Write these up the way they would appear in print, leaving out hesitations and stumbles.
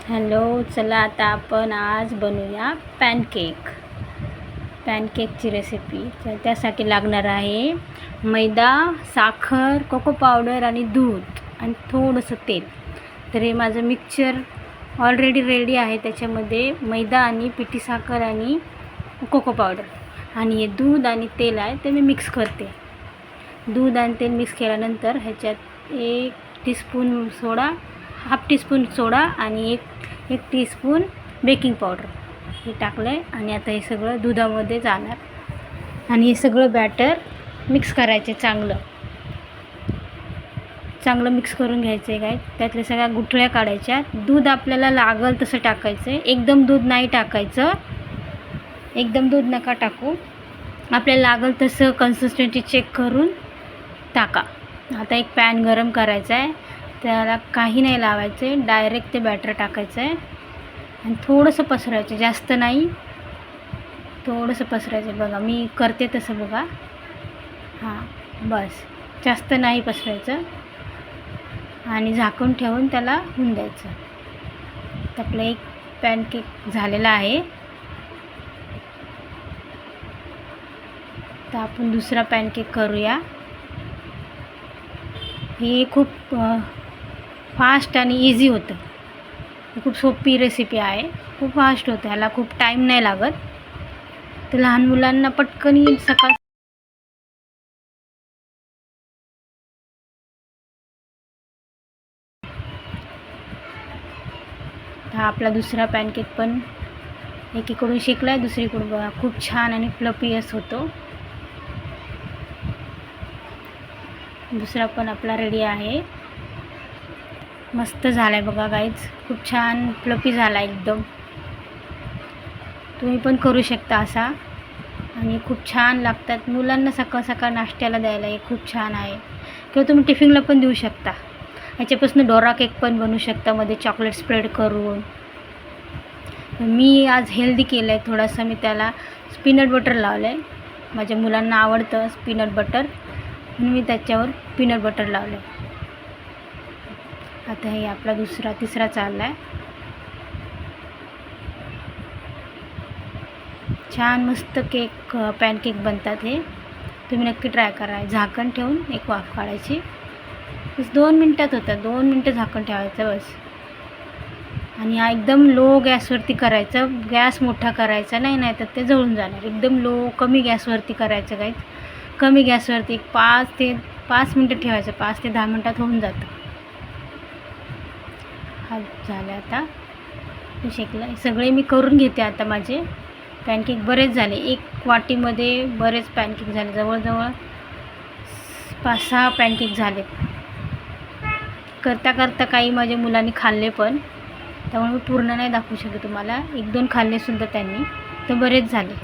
Hello, चला आता आपण आज बनवूया पॅनकेकची रेसिपी. तर त्यासाठी लागणार आहे मैदा, साखर, कोको पावडर आणि दूध आणि थोडंसं तेल. तर हे माझं मिक्सचर ऑलरेडी रेडी आहे. त्याच्यामध्ये मैदा आणि पिठी साखर आणि कोको पावडर आणि हे दूध आणि तेल आहे ते मी मिक्स करते. दूध आणि तेल मिक्स केल्यानंतर ह्याच्यात 1 टीस्पून सोडा, हाफ टीस्पून सोडा आणि एक टीस्पून बेकिंग पावडर हे टाकलं आहे. आणि आता हे सगळं दुधामध्ये जाणार आणि हे सगळं बॅटर मिक्स करायचे. चांगलं मिक्स करून घ्यायचं आहे. काय त्यातल्या सगळ्या गुठळ्या काढायच्या. दूध आपल्याला लागल तसं टाकायचं आहे. एकदम दूध नाही टाकायचं, एकदम दूध नका टाकू. आपल्याला लागल तसं कन्सिस्टन्सी चेक करून टाका. आता एक पॅन गरम करायचा आहे. त्याला काही नाही लावायचं आहे, डायरेक्ट ते बॅटर टाकायचं आहे आणि थोडंसं पसरायचं, जास्त नाही, थोडंसं पसरायचं. बघा मी करते तसं बघा. हां बस, जास्त नाही पसरायचं आणि झाकून ठेवून त्याला होऊन द्यायचं. तर आपलं एक पॅनकेक झालेला आहे. तर आपण दुसरा पॅनकेक करूया. ही खूप फास्ट आणि इझी होतं. खूप सोपी रेसिपी आहे, खूप फास्ट होतं. ह्याला खूप टाईम नाही लागत. तर लहान मुलांना पटकन सकाळ हा आपला दुसरा पॅनकेक पण एकीकडून शेकला आहे, दुसरीकडून बघा खूप छान आणि फ्लफीयस होतो. दुसरा पण आपला रेडी आहे. मस्त झाला आहे बघा गाईज, खूप छान फ्लफी झाला एकदम. तुम्ही पण करू शकता असा आणि खूप छान लागतात. मुलांना सकाळ सकाळ नाश्त्याला द्यायला हे खूप छान आहे. किंवा तुम्ही टिफिनला पण देऊ शकता. ह्याच्यापासून डोरा केक पण बनवू शकता, मध्ये चॉकलेट स्प्रेड करून. मी आज हेल्दी केलं आहे थोडासा. मी त्याला पीनट बटर लावलं आहे. माझ्या मुलांना आवडतं पीनट बटर म्हणून मी त्याच्यावर पीनट बटर लावलं आहे. आता हे आपला तिसरा चालला आहे. छान मस्त पॅनकेक बनतात हे. तुम्ही नक्की ट्राय करा. झाकण ठेवून एक वाफ काढायची. बस 2 मिनटात होतं. 2 मिनटं झाकण ठेवायचं बस. आणि हा एकदम लो गॅसवरती करायचं. गॅस मोठा करायचा नाही तर ते जळून जाणार. एकदम लो कमी गॅसवरती करायचं. काय कमी गॅसवरती 5 मिनटं ठेवायचं. 5 ते 10 मिनटात होऊन जातं. हा झालं. आता शेकलं. सगळे मी करून घेते आता. माझे पॅनकेक बरेच झाले. एक वाटीमध्ये बरेच पॅनकेक झाले. जवळजवळ 5-6 पॅनकेक झाले. करता काही माझ्या मुलांनी खाल्ले पण, त्यामुळे मी पूर्ण नाही दाखवू शकत तुम्हाला. 1-2 खाल्लेसुद्धा त्यांनी, तर बरेच झाले.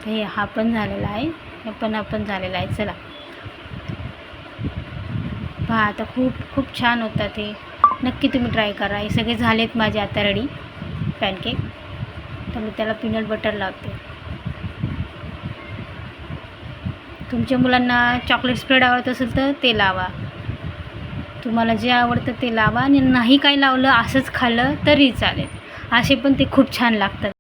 हे हा पण झालेला आहे, हे पण आपण झालेला आहे. चला पहा आता खूप छान होतात हे. नक्की तुम्ही ट्राय करा. हे सगळे झालेत माझे आता रेडी पॅनकेक. तर मी त्याला पीनट बटर लावते. तुमच्या मुलांना चॉकलेट स्प्रेड आवडत असेल तर ते लावा. तुम्हाला जे आवडतं ते लावा. आणि नाही काही लावलं असंच खाल्लं तरी चालेल. असे पण ते खूप छान लागतात.